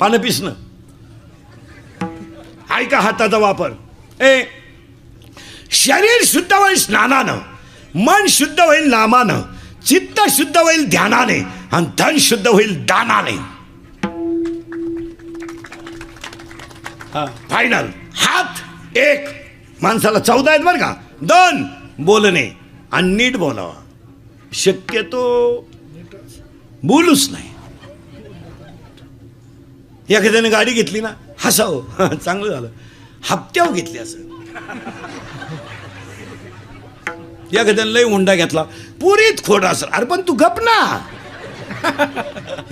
पानं पिसणं. ऐका हाताचा वापर. शरीर शुद्ध होईल स्नानानं, मन शुद्ध होईल नामानं, चित्त शुद्ध होईल ध्यानाने आणि धन शुद्ध होईल दानाने. फायनल. हात एक, माणसाला 14 आहेत बरं का. 2 बोलणे आणि नीट बोलावा. शक्यतो बोलूच नाही. एखाद्याने गाडी घेतली ना, हसावं, चांगलं झालं. हप्त्यावर घेतली असं. एखाद्याने लय हुंडा घेतला, पुरीत खोडा असेल. अरे पण तू गप ना.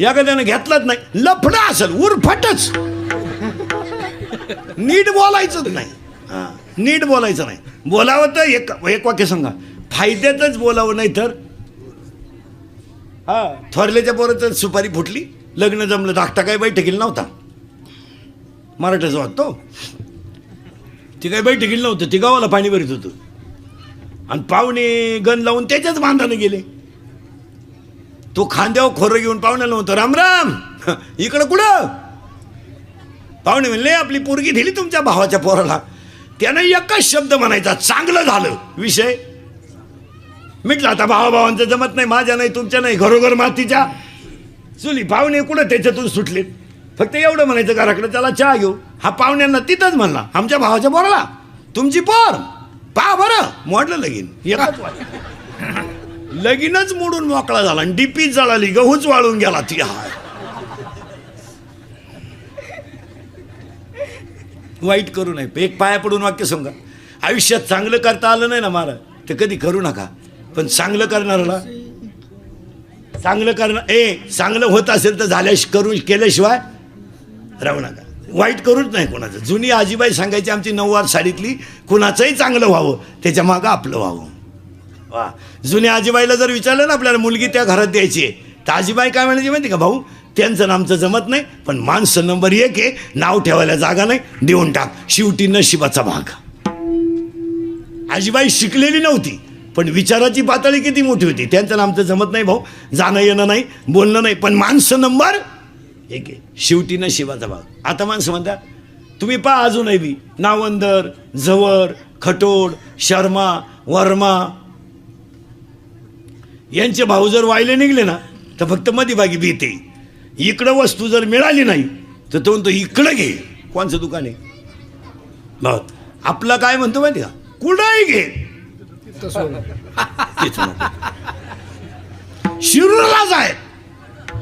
एखाद्याने घेतलाच नाही, लफडा असेल, उरफटच. नीट बोलायचंच नाही. नीट बोलायचं नाही. बोलावं तर एक वाक्य सांगा, फायद्यातच बोलावं. नाही तर थोरल्याच्या पोराचं सुपारी फुटली, लग्न जमलं, धाकटा काही बैठकीला नव्हता. मराठ्याचा वाटतो. ती काही बैठकीला नव्हतं, ती गावाला पाणी भरीत होतं. आणि पाहुणे गण लावून त्याच्याच बांधाने गेले. तो खांद्यावर खोरं घेऊन पाहुण्याला नव्हतं, राम राम, इकडं कुठं. पाहुणे म्हणले, आपली पोरगी दिली तुमच्या भावाच्या पोराला. त्यानं एकच शब्द म्हणायचा, चांगलं झालं. विषय मिटला. आता भावाभावांचं जमत नाही, माझ्या नाही, तुमच्या नाही, घरोघर मातीच्या चुली. पाहुणे कुठं त्याच्यातून सुटले. फक्त एवढं म्हणायचं, घराकडे त्याला चहा घेऊ. हा पाहुण्यांना तिथंच म्हणला, आमच्या भावाच्या पोराला तुमची पोर पहा बरं. मोडलं लगीन. एकाच लगीनच मोडून मोकळा झाला आणि डीपीच जळाली, गहूच वाळून गेला. ती वाईट करू नये. एक पाया पडून वाक्य सांगा, आयुष्यात चांगलं करता आलं नाही ना मला, ते कधी करू नका. पण चांगलं करणाऱ्याला चांगलं चांगलं होत असेल तर केल्याशिवाय राहू नका. वाईट करूच नाही कोणाचं. जुनी आजीबाई सांगायची आमची 9वार साडीतली, कुणाचंही चांगलं व्हावं, त्याच्या मागं आपलं व्हावं. वा. जुन्या आजीबाईला जर विचारलं ना आपल्याला मुलगी त्या घरात द्यायची आहे, तर आजीबाई काय म्हणायची माहिती का, भाऊ त्यांचं नामचं जमत नाही, पण माणसं नंबर 1 आहे, नाव ठेवायला जागा नाही, देऊन टाक, शेवटी नशिबाचा भाग. आजीबाई शिकलेली नव्हती, पण विचाराची पातळी किती मोठी होती. त्यांचं नामचं जमत नाही भाऊ, जाणं येणं नाही, बोलणं नाही, पण माणसं नंबर 1 आहे, शेवटी नशिबाचा भाग. आता माणसं म्हणतात, तुम्ही पहा अजूनही बी नावंदर, झवर, खटोड, शर्मा, वर्मा यांचे भाऊ जर वायले निघले ना, तर फक्त मधीभागी भीते. इकडं वस्तू जर मिळाली नाही तर तो म्हणतो इकडं घे. कोणचं दुकान आहे भाऊ? आपला काय म्हणतो माहिती का, कुठंही घे, शिरूरला जाय,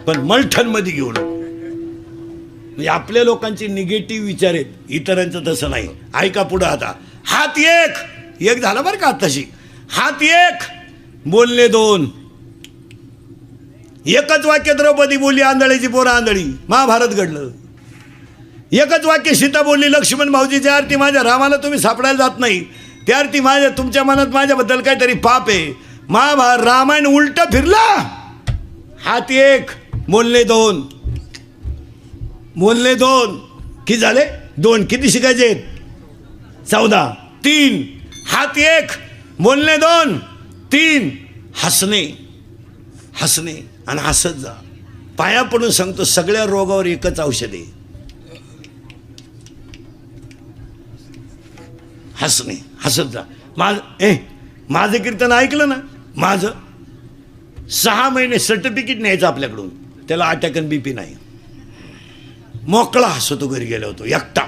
पण मलठण मध्ये घेऊ नको. म्हणजे आपल्या लोकांचे निगेटिव्ह विचार आहेत, इतरांचं तसं नाही. ऐका पुढं. आता हात एक झाला बरं का. तशी हात एक, बोलणे 2. एकच वाक्य द्रौपदी बोलली, आंधळीची पोरं आंधळी, महाभारत घडलं. एकच वाक्य सीता बोलली, लक्ष्मण भाऊजीची आरती माझ्या रामाला तुम्ही सापडायला जात नाही, त्या आरती माझ्या तुमच्या मनात माझ्याबद्दल काहीतरी पाप आहे. महाभारत रामायण उलट फिरला. हात एक, बोलणे 2. बोलणे 2 किती झाले? 2. किती शिकायचे? 14. 3. हात एक, बोलणे 2. 3. हसणे आणि हसत जा. पाया पडून सांगतो, सगळ्या रोगावर एकच औषध आहे, हसणे. हसत जा. माझं कीर्तन ऐकलं ना, माझं 6 महिने सर्टिफिकेट न्यायचं आपल्याकडून, त्याला अटॅक आणि BP नाही. मोकळा हसतो घरी गेलो होतो एकटा.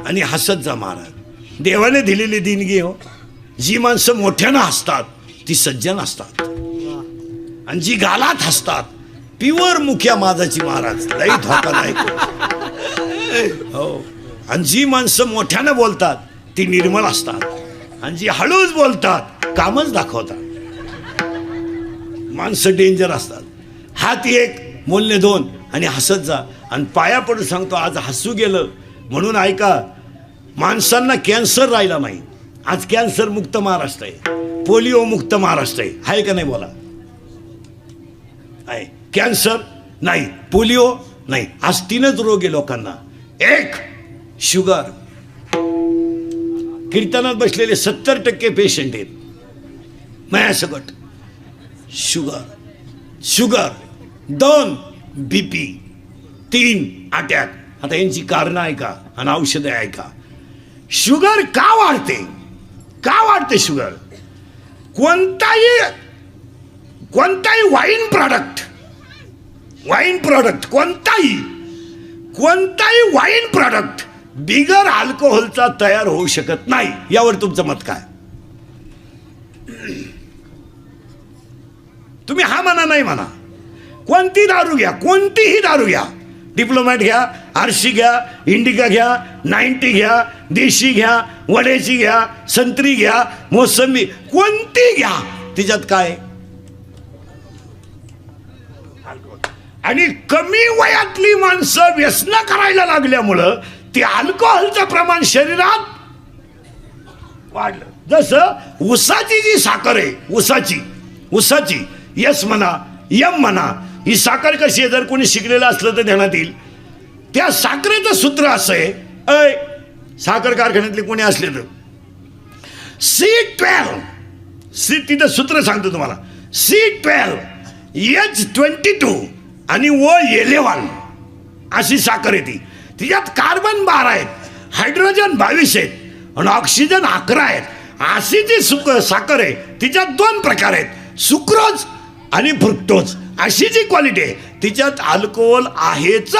आणि हसत जा महाराज. देवाने दिलेली देणगी हो. जी माणसं मोठ्यानं हसतात ती सज्जन असतात, आणि जी गालात हसतात प्युअर मुख्या माझाची महाराज, लई धोका नाही हो. आणि जी माणसं मोठ्यानं बोलतात ती निर्मळ असतात, आणि जी हळूच बोलतात कामच दाखवतात, माणसं डेंजर असतात. हात एक, बोलणे 2 आणि हसत जा. आणि पाया पडून सांगतो, आज हसू गेलं म्हणून ऐका, माणसांना कॅन्सर राहिला नाही. आज कॅन्सर मुक्त महाराष्ट्र आहे, पोलिओ मुक्त महाराष्ट्र आहे का नाही? बोला. आहे कॅन्सर नाही, पोलिओ नाही. आज 3च रोग आहे लोकांना. 1 शुगर. कीर्तनात बसलेले 70% पेशंट आहेत माझ्यासकट शुगर. 2 BP. 3 अटॅक. आता यांची कारणं ऐका आणि औषधं ऐका. शुगर का वाढते? का वाढते शुगर? कोणताही वाईन प्रॉडक्ट कोणताही वाईन प्रॉडक्ट बिगर अल्कोहोलचा तयार होऊ शकत नाही. यावर तुमचं मत काय? तुम्ही हा म्हणा नाही म्हणा. कोणती दारू घ्या, कोणतीही दारू घ्या, डिप्लोमॅट घ्या, आरशी घ्या, इंडिका घ्या, 90 घ्या, देशी घ्या, वड्याची घ्या, संत्री घ्या, मोसंबी, कोणती घ्या, तिच्यात काय? आणि कमी वयातली माणसं व्यसन करायला लागल्यामुळं ते अल्कोहोलचं प्रमाण शरीरात वाढलं. जसं ऊसाची जी साखर आहे, ऊसाची यस म्हणा, यम म्हणा, ही साखर कशी आहे? जर कोणी शिकलेलं असलं तर ध्यानात येईल. त्या साखरेचं सूत्र असं आहे, साखर कारखान्यातले कोणी असले तर C12, तिथं सूत्र सांगतो तुम्हाला, C12 H22 आणि O11 अशी साखर आहे. तिच्यात कार्बन 12 आहेत, हायड्रोजन 22 आहेत आणि ऑक्सिजन 11 आहेत. अशी जी साखर आहे तिच्यात 2 प्रकार आहेत, सुक्रोज आणि फ्रुक्टोज. अशी जी क्वालिटी आहे तिच्यात अल्कोहोल आहेच.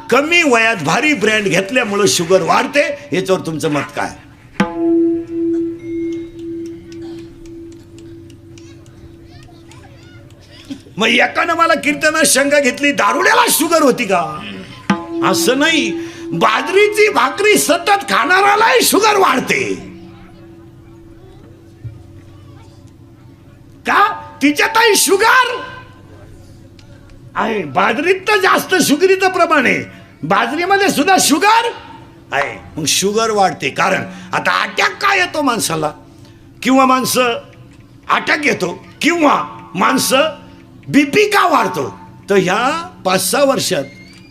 कमी वयात भारी ब्रँड घेतल्यामुळे शुगर वाढते. याच्यावर तुमचं मत काय? मग एकानं मला कीर्तनात शंका घेतली, दारुड्याला शुगर होती का? असं नाही. बाजरीची भाकरी सतत खाणारालाही शुगर वाढते. का? तिच्यातही शुगर आहे. बाजरीत तर जास्त शुगरीचं प्रमाण आहे, बाजरीमध्ये सुद्धा शुगर आहे. मग शुगर वाढते. कारण आता अटॅक का येतो माणसाला, किंवा माणसं अटॅक येतो, किंवा माणसं बीपी का वाढतो? तर ह्या 5-6 वर्षात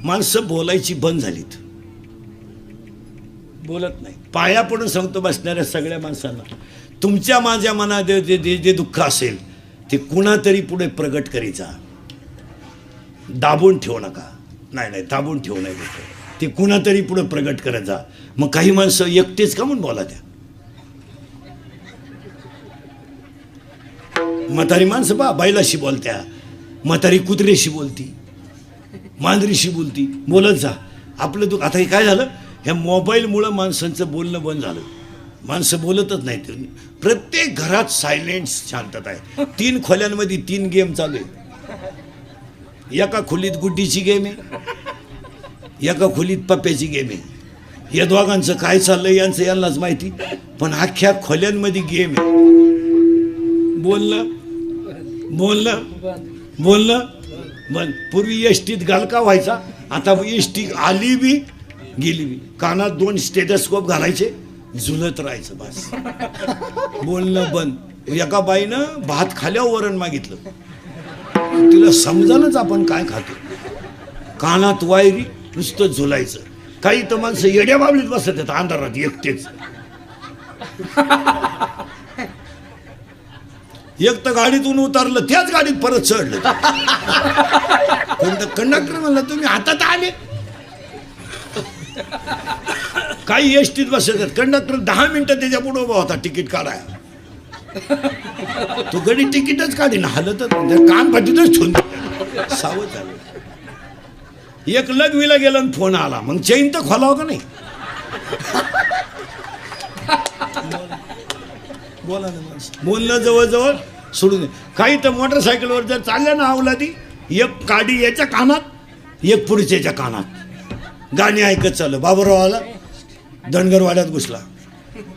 माणसं बोलायची बंद झालीत, बोलत नाही. पाया पडून सांगतो बसणाऱ्या सगळ्या माणसांना, तुमच्या माझ्या मनात जे दुःख असेल ते कुणातरी पुढे प्रगट करीचा. दाबून ठेवू नका. नाही, दाबून ठेवू नये. ते कुणातरी पुढे प्रगट करायचा. मग काही माणसं एकटेच का म्हणून बोला त्या. म्हातारी माणसं पहा बैलाशी बोलत्या, म्हातारी कुत्रेशी बोलती, मांजरीशी बोलती. बोलत जा. आपलं दुःख आता हे काय झालं, ह्या मोबाईलमुळं माणसांचं बोलणं बंद झालं. माणसं बोलतच नाहीत. प्रत्येक घरात सायलेंट शांतता आहे. 3 खोल्यांमध्ये 3 गेम चालू आहे. एका खोलीत गुड्डीची गेम आहे, एका खोलीत पप्प्याची गेम आहे. या दोघांचं काय चाललंय यांनाच माहिती. पण अख्ख्या खोल्यांमध्ये गेम आहे. बोलणं बंद. पूर्वी एसटीत गालका व्हायचा, आता एसटी आली बी गेली बी. कानात 2 स्टेथोस्कोप घालायचे, झुलत राहायचं बस. बोलणं बंद. एका बाईनं भात खाल्यावर वरण मागितलं, तिला समजानच आपण काय खातो. कानात वायरी, नुसतं झुलायचं. काही तर माणसं येड्या बाबलीत बसत आहेत अंधारात एकटेच. एक तर गाडीतून उतरलं, त्याच गाडीत परत चढलं. कंडक्टर म्हणला, तुम्ही हातात आले. काही एसटीत बसत आहेत, कंडक्टर 10 मिनिटं त्याच्या पुढे उभा होता तिकीट काढायला. तो गडी तिकीटच काढीन, हलतच कान फाटीतच ठेवून सावध झालं. एक लग्वीला गेला आणि फोन आला. मग चैन तर खोलावं का नाही? बोला ना माणसं. बोलणं जवळजवळ सोडून दे. काही तर मोटरसायकलवर जर चालल्या ना अवलादी, एक काडी याच्या कानात, एक पुढच्याच्या कानात, गाणी ऐकत चाललं. बाबूराव आला, धनगरवाड्यात घुसला.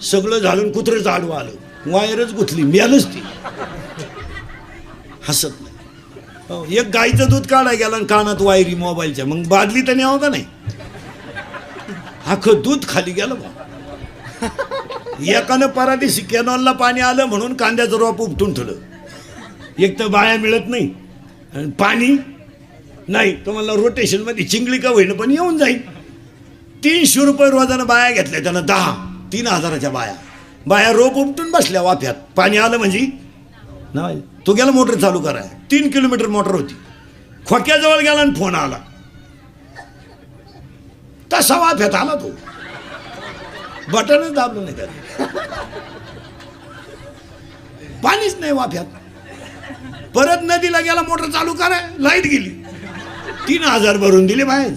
सगळं झालं, कुत्रंच आडवं आलं, वायरच गुंतली, मिळालंच ती. हसत नाही. एक गाईचं दूध काढाय गेला आणि कानात वायरी मोबाईलच्या. मग बादली तर न्यावं का नाही? अख्खं दूध खाली गेलं बा. एकानं परादिशी कॅनॉलला पाणी आलं म्हणून कांद्याचं रोप उपटून ठेवलं. एक तर बाया मिळत नाही आणि पाणी नाही. तुम्हाला रोटेशनमध्ये चिंगळी का होईन पण येऊन जाईल. 300 रुपये रोजानं बाया घेतल्या त्यानं. 3,000च्या बाया रोप उपटून बसल्या वाफ्यात. पाणी आलं म्हणजे नाही. तो गेला मोटर चालू कराय. 3 किलोमीटर मोटर होती. खोक्याजवळ गेला आणि फोन आला. तसा वाफ्यात आला तो, बटनच दाबलं नाही त्याने, पाणीच नाही वाफ्यात. परत नदीला गेला, मोटर चालू करा, लाईट गेली, 3000 भरून दिले बाहेर.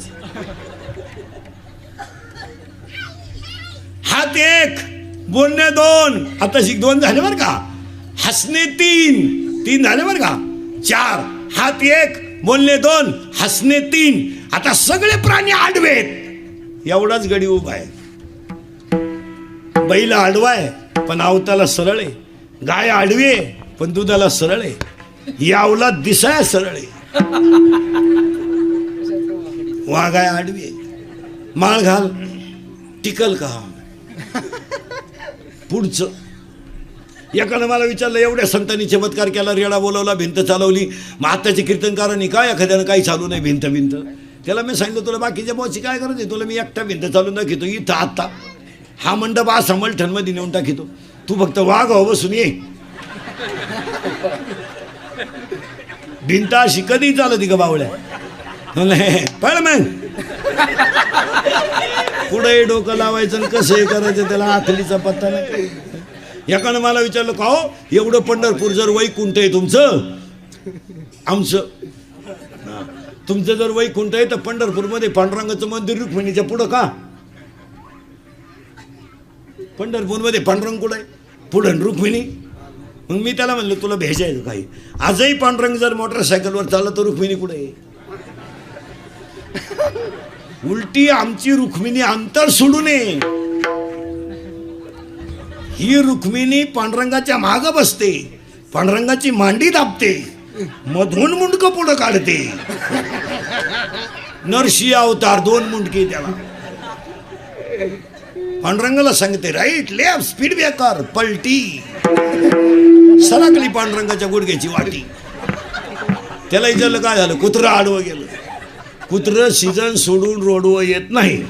हात एक, बोलणे 2, आता शिक 2 झाले बरं का, हसणे 3 झाले बरं का, 4. हात 1, बोलणे 2, हसणे 3. आता सगळे प्राणी आडवेत, एवढाच गडी उभा आहे. बैल आडवाय पण अवताला सरळ आहे, गाय आडवी आहे पण दुधाला सरळ आहे, यावला दिसाय सरळ आहे, वाघाय आडवी आहे. माळ घाल टिकल का? पुढचं एकानं मला विचारलं, एवढ्या संतांनी चमत्कार केला, रेडा बोलवला, भिंत चालवली, मग आत्ताचे कीर्तनकारांनी काय एखाद्यानं काही चालू नाही भिंत. त्याला मी सांगितलं, तुला बाकीच्या बॉची काय करायचं आहे, तुला मी एकटा भिंत चालून दाखवतो इथं आत्ता. हा मंडप असा मलठणमध्ये नेऊन टाकितो, तू फक्त वाघ हो बसून ये. भिंत अशी कधी चालत का बावळ्या, पळ मग पुढे डोकं लावायचं आणि कसं हे करायचं, त्याला आखलीचा पत्ता नाही. एकानं मला विचारलं, का हो एवढं पंढरपूर जर वैकुंठ आहे तुमचं, आमचं तुमचं जर वैकुंठ आहे तर पंढरपूरमध्ये पांडुरंगाचं मंदिर रुक्मिणीच्या पुढं का? पंढरपूरमध्ये पांडुरंग कुठं आहे, पुढं रुक्मिणी. मग मी त्याला म्हणलं, तुला भेजायचं काही, आजही पांडुरंग जर मोटरसायकलवर चालला तर रुक्मिणी कुठे आहे? उलटी आमची रुक्मिणी अंतर सोडू नये, ही रुक्मिणी पांडुरंगाच्या मागं बसते, पांडुरंगाची मांडी दाबते, मधून मुंडकं पुढं काढते. नरसिंह अवतार 2 मुंडके त्याला. पांडुरंगाला सांगते राईट लेफ्ट स्पीड ब्रेकर, पलटी सरकली पांडुरंगाच्या गुडघ्याची वाटी. त्याला विचारलं काय झालं, कुत्रं आडवं गेलं. कुत्रं सीझन सोडून रोडवर येत नाही.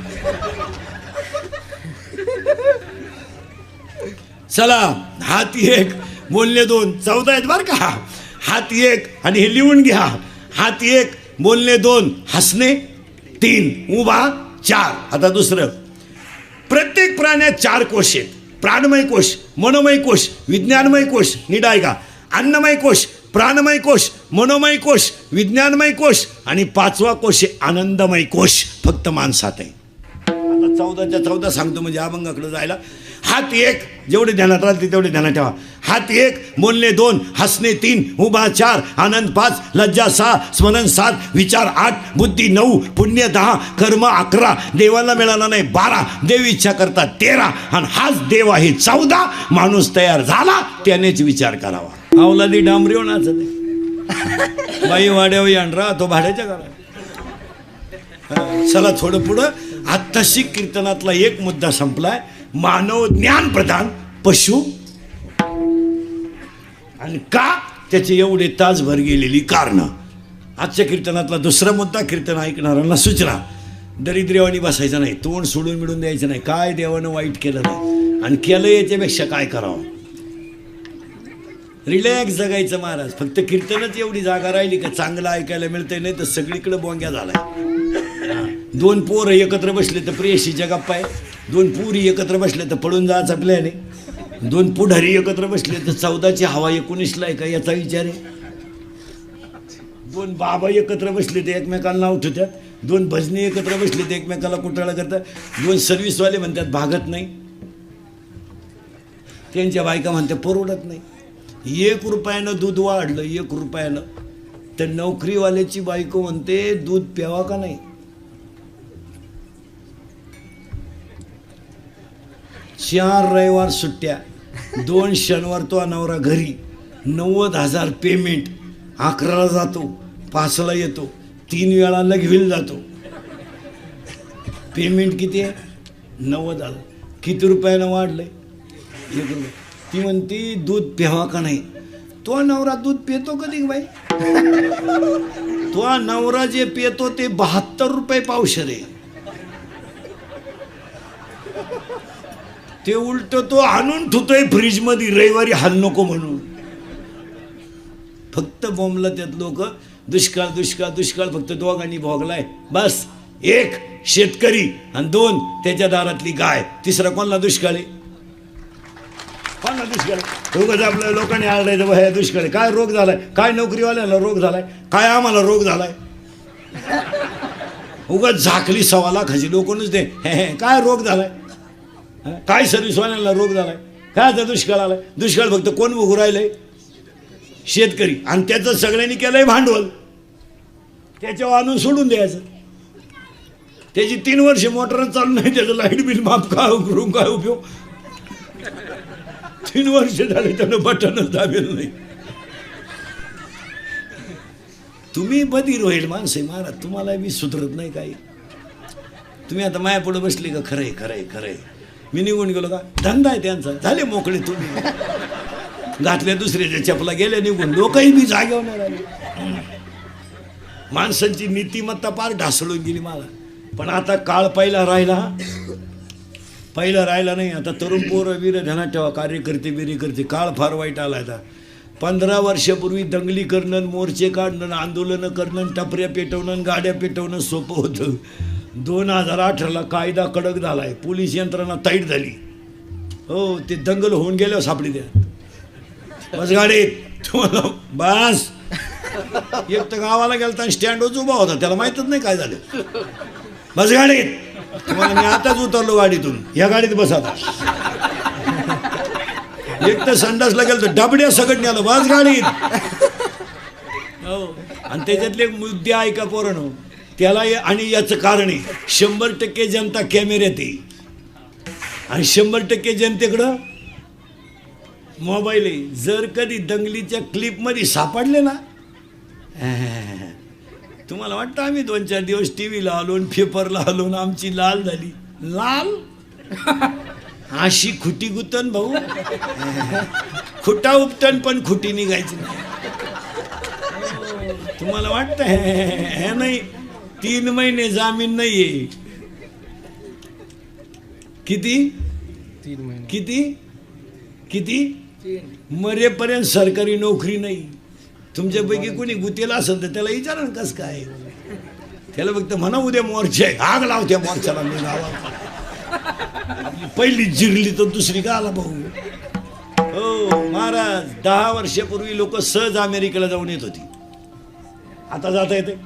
चला, हात 1, बोलणे 2, 14 आहेत बरं का. हात 1 आणि हे लिहून घ्या. हात 1, बोलणे 2, हसणे 3, उभा 4. आता दुसरं, प्रत्येक प्राण्यात 4 कोश आहेत. प्राणमय कोश, मनोमय कोश, विज्ञानमय कोश, नीट आहे का, अन्नमय कोश, प्राणमय कोश, मनोमय कोश, विज्ञानमय कोश आणि 5वा कोश आहे आनंदमय कोश, फक्त माणसात आहे. आता 14च्या 14 सांगतो म्हणजे अभंगाकडे जायला. हात 1, जेवढे ध्यानात राहते तेवढे ध्यानात ठेवा. हात 1, बोलणे 2, हसणे 3, उभा 4, आनंद 5, लज्जा 6, स्मरण 7, विचार 8, बुद्धी 9, पुण्य 10, कर्म 11, देवाला मिळाला नाही 12, देव इच्छा करतात 13 आणि हाच देव आहे 14. माणूस तयार झाला त्यानेच विचार करावा. अवलादी डांबरी होणार बाई वाड्यावर आणरा तो भाड्याच्या घरात. चला थोडं पुढं. आत्ताशी कीर्तनातला एक मुद्दा संपलाय, मानव ज्ञान प्रधान, पशु. आणि का त्याचे एवढे तासभर गेलेली कारण. आजच्या कीर्तनातला दुसरा मुद्दा, कीर्तन ऐकणाऱ्यांना सूचना, दरिद्र्यवानी बसायचं नाही, तोंड सोडून मिळून द्यायचं नाही, काय देवानं वाईट केलं नाही आणि केलं याच्यापेक्षा काय करावं. रिलॅक्स जगायचं महाराज. फक्त कीर्तनच एवढी जागा राहिली का चांगलं ऐकायला मिळतंय, नाही तर सगळीकडे बोंग्या झालाय. 2 पोरं एकत्र बसले तर प्रेयशीच्या गप्पा आहे, 2 पुरी एकत्र बसले तर पळून जायचा प्लॅन आहे, 2 पुढारी एकत्र बसले तर 14ची हवा 19ला आहे का याचा विचार आहे, 2 बाबा एकत्र बसले तर एकमेकाला नाव ठेवतात, 2 भजनी एकत्र बसले तर एकमेकाला कुटाळा करतात, 2 सर्व्हिसवाले म्हणतात भागत नाही, त्यांच्या बायका म्हणतात परवडत नाही. 1 रुपयानं दूध वाढलं, 1 रुपयानं, तर नोकरीवाल्याची बायको म्हणते दूध प्यावा का नाही. 4 रविवार सुट्ट्या, 2 शनिवार तो नवरा घरी, 90,000 पेमेंट, 11ला जातो, 5ला येतो, 3 वेळा लगविल जातो. पेमेंट किती आहे? 90,000. किती रुपयानं वाढलंय? 1 रुपया. ती म्हणती दूध प्यावा का नाही. तो नवरा दूध पितो कधी बाई? तो नवरा जे पितो ते 72 रुपये पावशेर आहे. ते उलट तो आणून ठेवतोय फ्रीज मध्ये रविवारी हाल नको म्हणून. फक्त बोंबला त्यात लोक दुष्काळ दुष्काळ दुष्काळ, फक्त दोघांनी भोगलाय बस. एक शेतकरी आणि दोन त्याच्या दारातली गाय. तिसरा कोणाला दुष्काळ आहे? कोणाला दुष्काळ आहे? उगाच आपल्या लोकांनी आरडायचं ह्या दुष्काळ आहे. काय रोग झालाय? काय नोकरीवाल्याला रोग झालाय? काय आम्हाला रोग झालाय? उगाच झाकली 1.25 लाखाची लोक नुसते काय रोग झालाय? काय सर्व्हिसवाल्यांना रोग झालाय? काय आता दुष्काळ आलाय? दुष्काळ फक्त कोण उभं राहिलंय? शेतकरी. आणि त्याचं सगळ्यांनी केलंय भांडवल. त्याच्यावर आणून सोडून द्यायचं. त्याची 3 वर्ष मोटर चालू नाही, त्याचं लाईट बिल माफ करून काय उपयोग? 3 वर्ष झाले त्यानं बटनच दाबेल नाही. तुम्ही बधीर होईल माणसे महाराज, तुम्हाला मी सुधरत नाही काही. तुम्ही आता माया पुढे बसली का? खरंय खरंय खरंय. मी निघून गेलो का? धंदा आहे त्यांचा, झाले मोकळे. तुम्ही घातल्या दुसऱ्याच्या चपला गेल्या निघून, लोकही मी जागेवर नाही राहिले. माणसांची नीतिमत्ता पार ढासळून गेली मला. पण आता काळ पहिला राहिला नाही. आता तरुण पोरं वीर ध्यानात ठेवा, कार्यकर्ते बिरीकर्ते, काळ फार वाईट आला. आता 15 वर्षापूर्वी दंगली करणं, मोर्चे काढणं, आंदोलनं करणं, टपऱ्या पेटवणं, गाड्या पेटवणं सोपं होतं. 2018ला कायदा कडक झालाय, पोलीस यंत्रणा ताईट झाली. हो, ते दंगल होऊन गेल्यावर सापडी द्या. बस गाडीत तुम्हाला बस. एक तर गावाला गेलता आणि स्टँडवरच उभा होता, त्याला माहीतच नाही काय झालं. बस गाडीत. तुम्हाला मी आताच उतरलो गाडीतून, या गाडीत बस आता. एक तर संडासला गेलो तर डबड्या सगळं आलं. बस गाडीत. हो, आणि त्याच्यातले मुद्दे ऐका पोरांनो. त्याला आणि याचं कारण आहे 100% जनता कॅमेऱ्यात आहे आणि 100% जनतेकडं मोबाईल आहे. जर कधी दंगलीच्या क्लिपमध्ये सापडले ना, तुम्हाला वाटतं आम्ही 2-4 दिवस टीव्हीला आलो आणि पेपरला आलो आणि आमची लाल झाली. लाल अशी खुटी गुतन भाऊ, खुटा उपटन पण खुटी निघायची नाही. तुम्हाला वाटतं हे नाही, 3 महिने जामीन नाहीये. किती 3 महिने? किती मरेपर्यंत सरकारी नोकरी नाही. तुमच्यापैकी कोणी गुतेला असेल तर त्याला विचारा ना कसं काय. त्याला फक्त म्हणा उद्या मोर्चा आहे, आग लावत्या मोर्चाला. मी गावात पहिली जिरली तर दुसरी का आला भाऊ. हो महाराज, 10 वर्षापूर्वी लोक सहज अमेरिकेला जाऊन येत होती. आता जाता येते.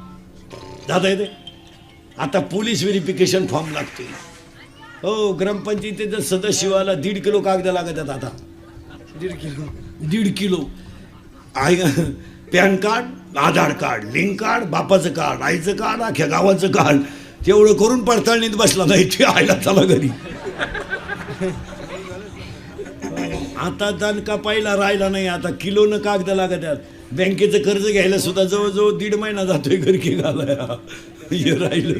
आता पोलीस व्हेरिफिकेशन फॉर्म लागते. हो, ग्रामपंचायतीच्या सदस्याला 1.5 किलो कागद लागत आहेत. आता 1.5 किलो पॅन कार्ड, आधार कार्ड, लिंक कार्ड, बापाचं कार्ड, आईचं कार्ड, अख्ख्या गावाचं कार्ड. तेवढं करून पडताळणीत बसला नाही, ते आयला चला घरी. आता दणका पहिला राहिला नाही. आता किलोनं कागद लागत आहेत. बँकेचं कर्ज घ्यायला सुद्धा जवळजवळ 1.5 महिना जातोय घरकी घालाया. हे राहिलं.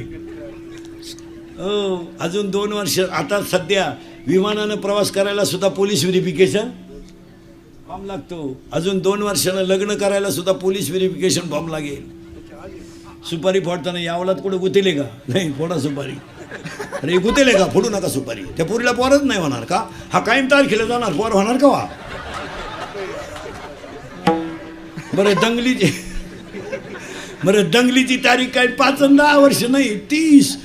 हो, अजून 2 वर्ष. आता सध्या विमानानं प्रवास करायला सुद्धा पोलीस व्हेरिफिकेशन फॉर्म लागतो. अजून 2 वर्षानं लग्न करायला सुद्धा पोलीस व्हेरिफिकेशन फॉर्म लागेल. सुपारी फोडताना यावलात कुठं गुतेले का? नाही, फोडा सुपारी. अरे गुतेले का? फोडू नका सुपारी. त्या पोरीला पोरच नाही होणार का? हा कायम तारखेला जाणार, पोर होणार का वा? बरं दंगलीची तारीख काय 5 आणि 10 वर्ष नाही, 30.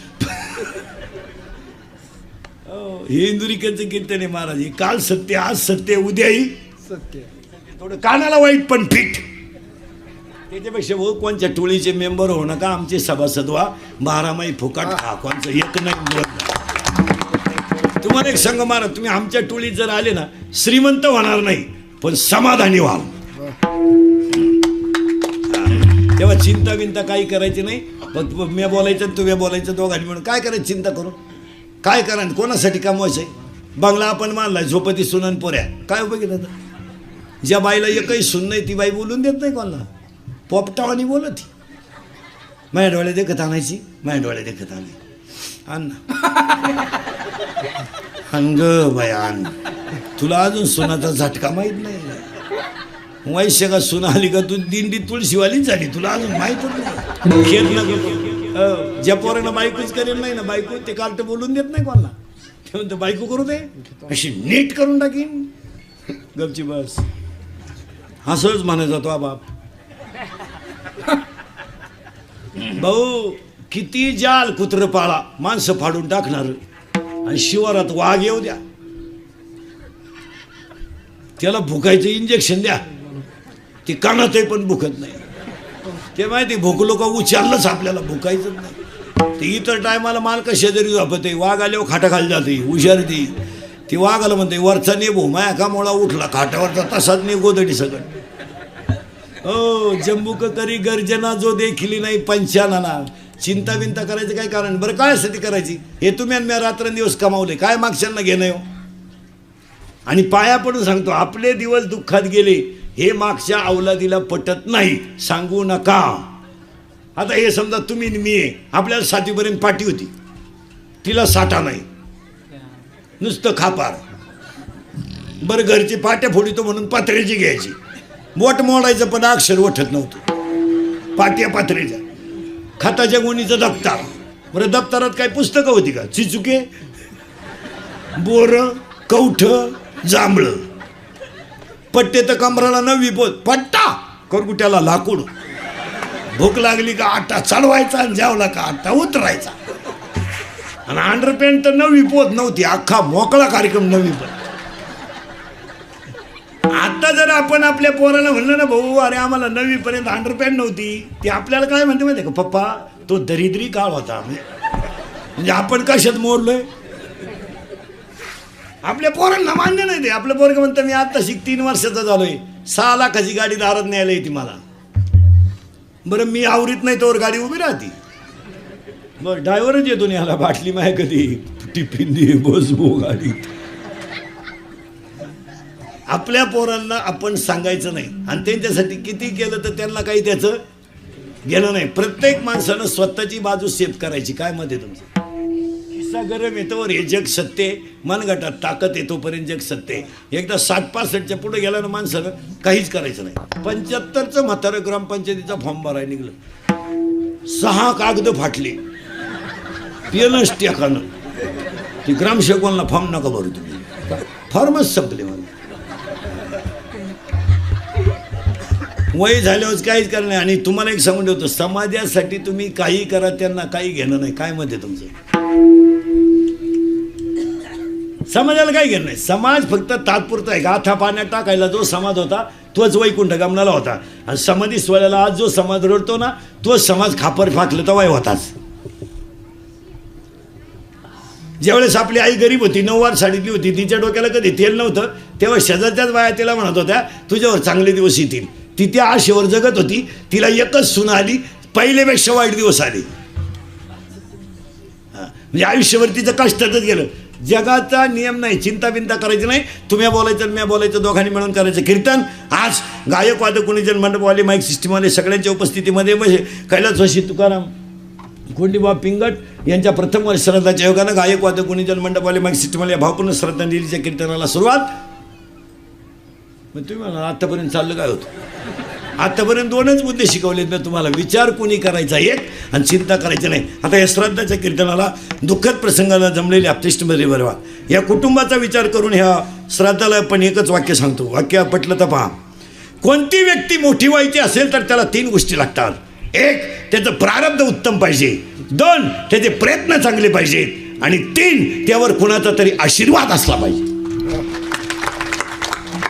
हे इंदुरीकरचं कीर्तन आहे महाराज. काल सत्य, आज सत्य, उद्याही सत्य. थोडं कानाला वाईट पण फिट. त्याच्यापेक्षा भाऊ कोणच्या टोळीचे मेंबर होऊ नका, आमचे सभासद व्हा. 12 माही फुकट खा, कोणचं एक नाही. तुम्हाला एक सांग महाराज, तुम्ही आमच्या टोळीत जर आले ना, श्रीमंत होणार नाही पण समाधानी व्हाल. तेव्हा चिंता बिंता काही करायची नाही. फक्त मी बोलायचं तुम्ही बोलायचं, दोघांनी म्हणून काय करायचं चिंता करून. काय करा, कोणासाठी कमवायचं आहे? बंगला आपण मानलाय, झोपती सुनन पोऱ्या, काय उपयोग आहे त्याचा? ज्या बाईला एकही सुन नाही ती बाई बोलून देत नाही कोणाला. पोपटावानी बोलत. माझ्या डोळ्या देखत आणायची, माझ्या डोळ्या देखत आणायची. आण ग बाया आण. तुला अजून सुनाचा झटका माहीत नाही. वैश्य का सुना आली का तू दिंडी तुळशीवालीच झाली, तुला अजून माहीतच नाही. खेळ नको. ज्या पोरांना बायकोच करेल नाही ना बायको, ते कार्ट बोलून देत नाही कोणाला. ते म्हणतं बायको करू दे, अशी नीट करून टाकीन. गपची बस. असंच म्हणायचा तो बाप. भाऊ किती जाल कुत्र पाळा, माणसं फाडून टाकणार. आणि शिवारात वाघ येऊ द्या, त्याला भुकायचं इंजेक्शन द्या, ती कानातही पण भुकत नाही. ते माहिती भुकलो का उचारलंच आपल्याला, भुकायचं नाही. ते इतर टायमाला मालका शेजारी झोपते, वाघ आल्यावर खाटाखाली जाते, हुशार ती वाघाला म्हणते वरचा नेबो माया का मोळा उठला खाटावरचा तसाच ने गोदडी सगळं. हो जम्बूक करी गर्जना जो देखिली नाही पंचानाना. चिंता बिंता करायचं काय कारण? बरं काय ती करायची? हे तुम्ही आणि मी रात्रंदिवस कमावले, काय मागच्यांना घेणं हो? आणि पाया पडून सांगतो, आपले दिवस दुःखात गेले हे मागच्या अवलादीला पटत नाही, सांगू नका. आता हे समजा तुम्ही मी आहे, आपल्याला 7वीपर्यंत पाठी होती, तिला साठा नाही, नुसतं खापार. बरं घरची पाट्या फोडितो म्हणून पात्र्याची घ्यायची, बोट मोडायचं पण अक्षर वठत नव्हतं, पाट्या पात्रेच्या. खताच्या गोणीचं दप्तर. बरं दप्तरात काय पुस्तकं होती का? चिचुके, बोर, कवठ, जांभळं. पट्टे तर कमराला 9वी पोत, पट्टा करकुट्याला लाकूड. भूक लागली का आटा चढवायचा आणि जेवला का आटा उतरायचा. आणि अंडरपॅन्ट तर 9वी पोत नव्हती, अख्खा मोकळा कार्यक्रम 9वी पोत. आता जर आपण आपल्या पोराला म्हणलं ना, भाऊ अरे आम्हाला 9वीपर्यंत अंडरपॅन्ट नव्हती, ती आपल्याला काय म्हणते माहिती का? पप्पा तो दरिद्री काळ होता. म्हणजे आपण कशात मोडलोय? आपल्या पोरांना मान्य नाही ते. आपलं पोरग म्हणतं मी आता 3 वर्षाचा झालोय, 6 लाखाची गाडी दारात न्यायला येते मला. बरं मी आवरीत नाही तोवर गाडी उभी राहते. बरं ड्रायव्हरच येतो न्यायला, बाटली माय कधी टिफिन दे बसबो गाडीत. आपल्या पोरांना आपण सांगायचं नाही, आणि त्यांच्यासाठी किती केलं तर त्यांना काही त्याचं घेणं नाही. प्रत्येक माणसानं स्वतःची बाजू सेफ करायची. काय मत आहे तुमचं? खिस्सा गरम येतोवर हे जग सत्य, मनगटात ताकद येतोपर्यंत जग सत्य. एकदा 60-65च्या पुढे गेल्यानं माणसानं काहीच करायचं नाही. 75चं म्हातारं ग्रामपंचायतीचा फॉर्म भरायला निघलं, 6 कागद फाटले, पियनच टेकानं. ती ग्रामसेवकांना फॉर्म नका भरू तुम्ही, फॉर्मच संपले. मला वय झाल्यावर काहीच करणार नाही. आणि तुम्हाला एक सांगून ठेवतो, समाजासाठी तुम्ही काही करा, त्यांना काही घेणं नाही. काय मत आहे तुमचं? समाजाला काही घेणं नाही. समाज फक्त तात्पुरता आहे. गाथा पाण्यात टाकायला जो समाज होता तोच वैकुंठ गमनाला होता. आणि समाधी सोहळ्याला आज जो समाज रडतो ना, तोच समाज खापर फाकलं तर वय होताच. ज्यावेळेस आपली आई गरीब होती, 9वार साडीतली होती, तिच्या डोक्याला कधी तेल नव्हतं, तेव्हा शेजारच्याच बाया तिला म्हणत होत्या तुझ्यावर चांगले दिवस येतील. ती त्या आशेवर जगत होती. तिला एकच सून आली, पहिल्यापेक्षा वाईट दिवस आले. म्हणजे आयुष्यभर तिचं कष्टातच गेलं. जगाचा नियम नाही, चिंता बिंता करायची नाही. तुम्ही बोलायचं मी बोलायचं, दोघांनी मिळून करायचं कीर्तन. आज गायक वादक कुणीजन मंडपवाले माईक सिस्टीमवाले सगळ्यांच्या उपस्थितीमध्ये कैलासवासी तुकाराम कोंडीबा पिंगट यांच्या प्रथम वर्ष श्राद्धाच्या योगानं गायक वादक गुणीजन मंडपवाले माईक सिस्टीमवाले या भावपूर्ण श्रद्धांजलीच्या कीर्तनाला सुरुवात. मग तुम्ही म्हणा आत्तापर्यंत चाललं काय होतं? आत्तापर्यंत 2च मुद्दे शिकवलेत मी तुम्हाला. विचार कोणी करायचा एक, आणि चिंता करायची नाही. आता या श्राद्धाच्या कीर्तनाला दुःखद प्रसंगाला जमलेले आपतिष्टमध्ये बरवा या कुटुंबाचा विचार करून ह्या श्राद्धाला पण एकच वाक्य सांगतो. वाक्य पटलं तर पहा. कोणती व्यक्ती मोठी व्हायची असेल तर त्याला 3 गोष्टी लागतात. 1 त्याचं प्रारब्ध उत्तम पाहिजे, 2 त्याचे प्रयत्न चांगले पाहिजेत, आणि 3 त्यावर कुणाचा तरी आशीर्वाद असला पाहिजे.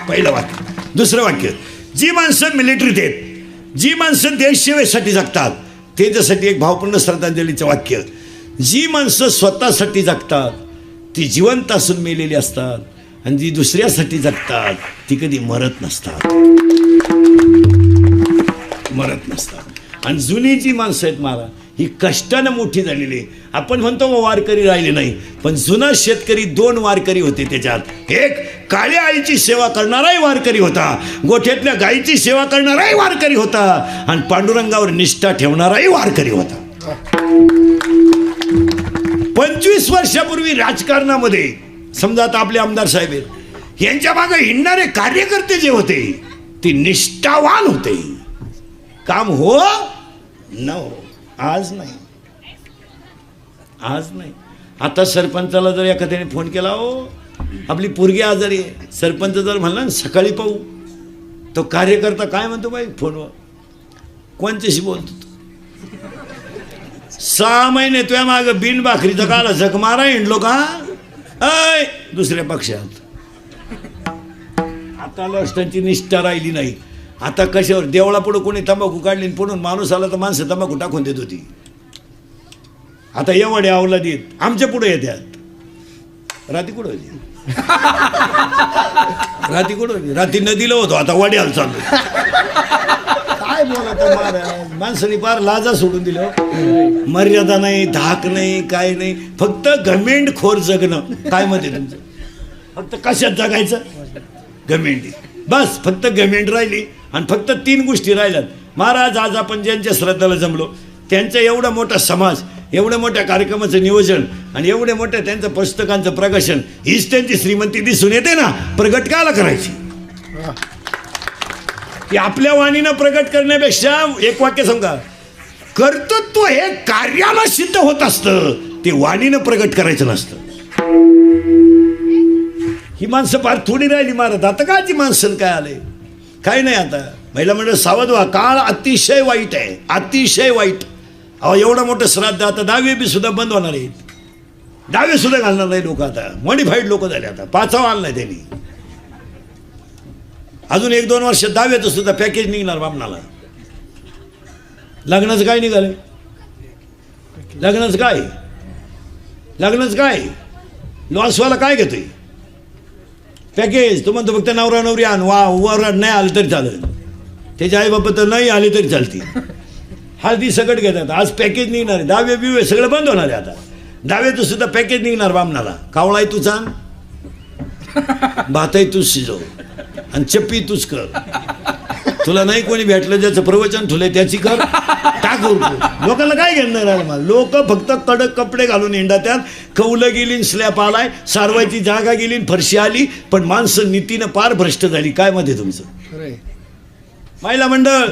पहिलं वाक्य. दुसरं वाक्य, जी माणसं मिलिटरीत आहेत, जी माणसं देशसेवेसाठी जगतात, त्याच्यासाठी एक भावपूर्ण श्रद्धांजलीचं वाक्य. जी माणसं स्वतःसाठी जगतात ती जिवंत असून मेलेली असतात, आणि जी दुसऱ्यासाठी जगतात ती कधी मरत नसतात. मरत नसतात. आणि जुनी जी माणसं आहेत महाराज, ही कष्टानं मोठी झालेली. आपण म्हणतो वारकरी राहिले नाही, पण जुना शेतकरी 2 वारकरी होते त्याच्यात. एक काळ्या आईची सेवा करणाराही वारकरी होता, गोठ्यातल्या गाईची सेवा करणाराही वारकरी होता, आणि पांडुरंगावर निष्ठा ठेवणाराही वारकरी होता. 25 वर्षापूर्वी राजकारणामध्ये समजा आता आपले आमदार साहेब आहेत, यांच्या मागे हिंडणारे कार्यकर्ते जे होते ते निष्ठावान होते. काम हो न हो, आज नाही, आज नाही. आता सरपंचाला जर एखाद्याने फोन केला, हो आपली पोरगी आजारी आहे, सरपंच जर म्हणला ना सकाळी पाहू, तो कार्यकर्ता काय म्हणतो बाई फोनवर, कोणच्याशी बोलतो 6 महिने तुझ्या माग बिन भाकरीचं काला झक मारा हिंडलो का ऐ दुसऱ्या पक्षात. आता लष्टांची निष्ठा राहिली नाही. आता कशावर देवळा पुढे कोणी तंबाखू काढली पुढून माणूस आला तर माणसं तंबाखू टाकून देत होती. आता एवढे आवला देत आमच्या पुढे येतात. राती कुठं होती? राती कुठं होती? राती नदीला होतो, आता वाड्याला चाललो. काय बोलत महाराज, माणसाने फार लाजा सोडून दिलं. मर्यादा नाही, धाक नाही, काय नाही, फक्त घमेंड खोर जगणं. काय म्हणते तुमचं? फक्त कशात जगायचं? घमेंडी. बस फक्त घमेंड राहिली आणि फक्त 3 गोष्टी राहिल्यात. महाराज आज आपण ज्यांच्या श्रद्धाला जमलो त्यांचा एवढा मोठा समाज, एवढ्या मोठ्या कार्यक्रमाचं नियोजन आणि एवढ्या मोठ्या त्यांचं पुस्तकांचं प्रकाशन, हीच त्यांची श्रीमंती दिसून येते ना. प्रगट काला करायची? की आपल्या वाणीनं प्रगट करण्यापेक्षा एक वाक्य सांगा, कर्तृत्व हे कार्याला सिद्ध होत असतं, ते वाणीनं प्रगट करायचं नसतं. ही माणसं फार थोडी राहिली महाराज. आता काची माणसं काय आलंय? काय नाही. आता महिला मंडळ सावध व्हा, काळ अतिशय वाईट आहे, अतिशय वाईट. अहो एवढं मोठं श्राद्ध, आता 10वी बी सुद्धा बंद होणार आहेत. 10वी सुद्धा घालणार नाही लोक. आता मॉडिफाईड लोक झाले. आता 5वा आणलाय त्यांनी. अजून 1-2 वर्ष 10वीचं सुद्धा पॅकेज निघणार बामणाला. लग्नाचं काय निघालं? लग्नाचं काय? लग्नाचं काय? लॉसवाला काय घेतोय? पॅकेज. तो म्हणतो फक्त नवरा नवरी आण, वर नाही आलं तरी चालेल, त्याच्या आई बाबा तर नाही आली तरी चालती. हळदी सगळं घेतात. आज पॅकेज निघणार आहे. 10वी बिवे सगळं बंद होणार आहे. आता 10वीचं सुद्धा पॅकेज निघणार बामणाला. कावळाही तू सांग, भातही तूच शिजव आणि चप्पी तूच कर. तुला नाही कोणी भेटलं ज्याचं प्रवचन ठुलंय त्याची कर, टाक. लोकांना काय घेणार आहे? मला लोक फक्त कडक कपडे घालून हिंडतात. कौलं गेली, स्लॅप आलाय, सारवायची जागा गेली, फरशी आली, पण माणसं नीतीनं पार भ्रष्ट झाली. काय मध्ये तुमचं? महिला मंडळ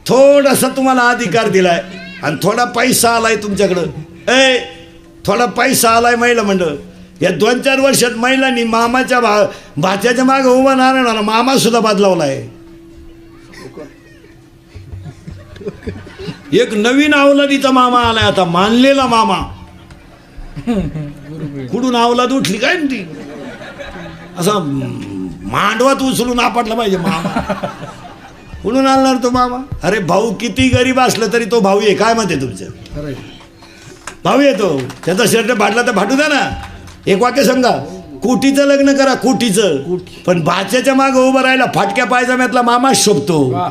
थोडासा तुम्हाला अधिकार दिलाय आणि थोडा पैसा आलाय तुमच्याकडं. थोडा पैसा आलाय महिला मंडळ. या 2-4 वर्षात महिलांनी मामाच्या भाच्याच्या मागे उभा नारायणाला मामा सुद्धा बदलावलाय. एक नवीन अवलादीचा मामा आलाय आता, मानलेला मामा. कुठून अवलाद उठली काय ती? असा मांडवात उचलून आपटला पाहिजे मामा. कुठून आणणार तो मामा? अरे भाऊ किती गरीब असलं तरी तो भाऊ आहे. काय म्हणते तुमचं? भाऊ येतो, त्याचा शर्ट फाटला तर फाटू द्या ना. एक वाक्य सांगा, कोटीचं लग्न करा, कोटीचं, पण भाच्याच्या मागे उभं राहिला फाटक्या पायजाम्यातला मामा शोभतो.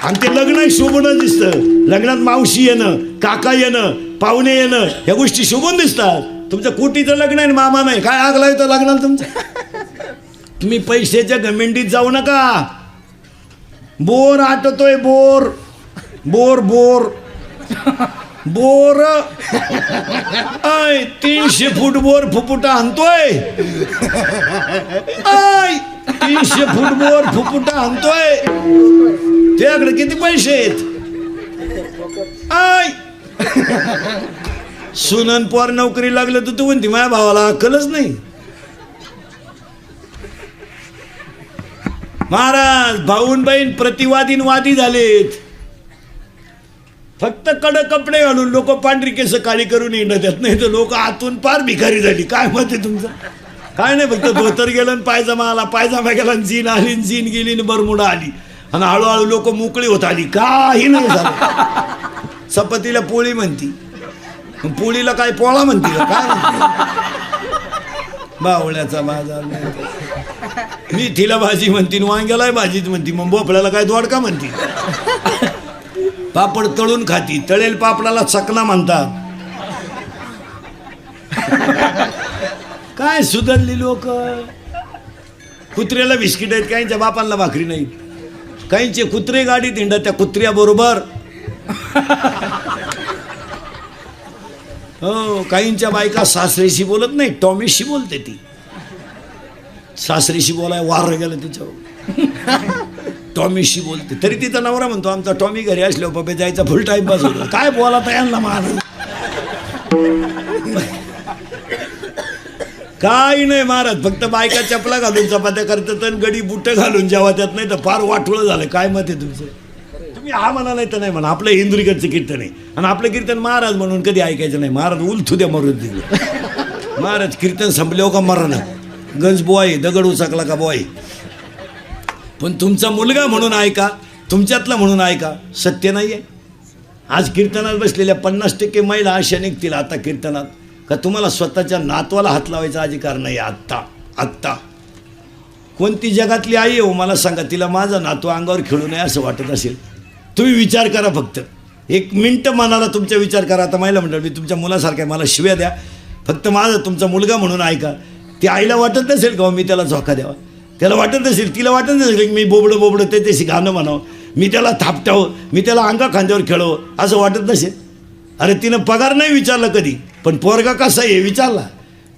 आणि ते लग्न शोभूनच दिसतं. लग्नात मावशी येणं, काका येणं, पाहुणे येणं, ह्या गोष्टी शोभून दिसतात. तुमचं कोटीचं लग्न आहे मामा नाही. काय आग लावतो लग्नाला तुमचं? तुम्ही पैशाच्या घमेंडीत जाऊ नका. बोर आटतोय, bore bore bore bore. 300 foot bore फुफुटा आणतोय. 300 फूट बोर फुफुटा आणतोय. त्याकडे किती पैसे आहेत? सुनन पोर नोकरी लागलं तर तू म्हणती माझ्या भावाला अक्कलच नाही. महाराज भाऊन बहीण प्रतिवादीन वादी झालेत. फक्त कडक कपडे घालून लोक पांढरी केस काळी करून येणार नाही तर लोक आतून पार भिकारी झाली. काय मत आहे तुमचं? काय नाही, फक्त धोतर गेलं आणि पायजामा आला, पायजामा गेला, जीन आली, जीन गेली आणि बरमुडा आली आणि हळूहळू लोक मोकळी होत आली. काही नाही झालं. चपातीला पोळी म्हणती, पोळीला काय पोळा म्हणती का? काय बावळ्याचा बाजार नाही. मेथीला भाजी म्हणती, वांग्याला भाजीच म्हणती, मग भोपळ्याला काय दोडका म्हणती. पापड तळून खाती, तळेल पापडाला चकना म्हणतात. काय सुधारली लोक. कुत्र्याला बिस्किट आहेत, काहींच्या बापांना भाकरी नाही. काहींचे कुत्रे गाडीत हिंडत त्या कुत्र्या बरोबर. हो, काहींच्या बायका सासरेशी बोलत नाही, टॉमीशी बोलते. ती सासरीशी बोलाय वार गेलं तिच्यावर. टॉमीशी बोलते, तरी तिचा नवरा म्हणतो आमचा टॉमी घरी असल्यावर पप्पे जायचा फुल टाइम पास होतो. काय बोला यांना महाराज? काही नाही महाराज, फक्त बायका चपला घालून चपात्या करतात आणि गडी बुट्ट घालून जेव्हा त्यात नाही तर फार वाटोळं झालं. काय मत आहे तुमचं? तुम्ही हा म्हणा नाही तर नाही म्हणा, आपलं इंद्रिकडचं कीर्तन आहे आणि आपलं कीर्तन महाराज म्हणून कधी ऐकायचं नाही. महाराज उलथू द्या मरून दिलं. महाराज कीर्तन संपल्यावर का मरण, गंज बोय दगड उचकला का बोय. पण तुमचा मुलगा म्हणून ऐका, तुमच्यातला म्हणून ऐका, सत्य नाही आहे. आज कीर्तनात बसलेल्या 50% महिला अशा निघतील आता कीर्तनात का तुम्हाला स्वतःच्या नातवाला हात लावायचा अधिकार नाही. आत्ता कोणती जगातली आई आहे हो मला सांगा, तिला माझा नातू अंगावर खेळू नये असं वाटत असेल? तुम्ही विचार करा, फक्त 1 मिनिट मनाला तुमचा विचार करा. आता महिला म्हणतात मी तुमच्या मुलासारखा आहे, मला शिव्या द्या, फक्त माझा तुमचा मुलगा म्हणून ऐका. ती आईला वाटत नसेल का मी त्याला झोका द्यावा? त्याला वाटत नसेल, तिला वाटत नसेल की मी बोबडं ते त्याशी गाणं म्हणावं, मी त्याला थापटावं, मी त्याला अंगा खांद्यावर खेळावं असं वाटत नसेल? अरे तिनं पगार नाही विचारलं कधी, पण पोरगा कसा आहे विचारला.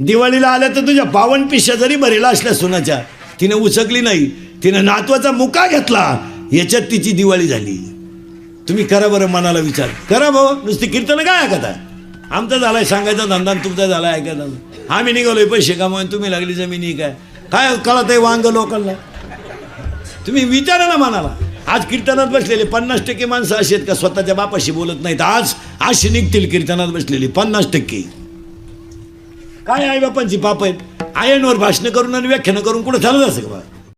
दिवाळीला आल्या तर तुझ्या 52 पिशा जरी भरेला असल्या सुनाच्या, तिनं उचकली नाही, तिनं नातवाचा मुका घेतला, याच्यात तिची दिवाळी झाली. तुम्ही करा बरं, मनाला विचार करा भाऊ. नुसती कीर्तन काय ऐकता? आमचा झालाय सांगायचा धंदा, तुमचा झालाय ऐकायचा. आम्ही निघालोय पैसे कमावून, तुम्ही लागली जमिनी काय कळत आहे वांग लोकांना? तुम्ही विचारा ना मनाला. आज कीर्तनात बसलेले 50% माणसं अशी आहेत का स्वतःच्या बापाशी बोलत नाहीत? आज अशी निघतील कीर्तनात बसलेली 50%. काय आई बापांची पाप आहेत? आयनवर भाषणं करून आणि व्याख्यानं करून कुठं चालत असं का?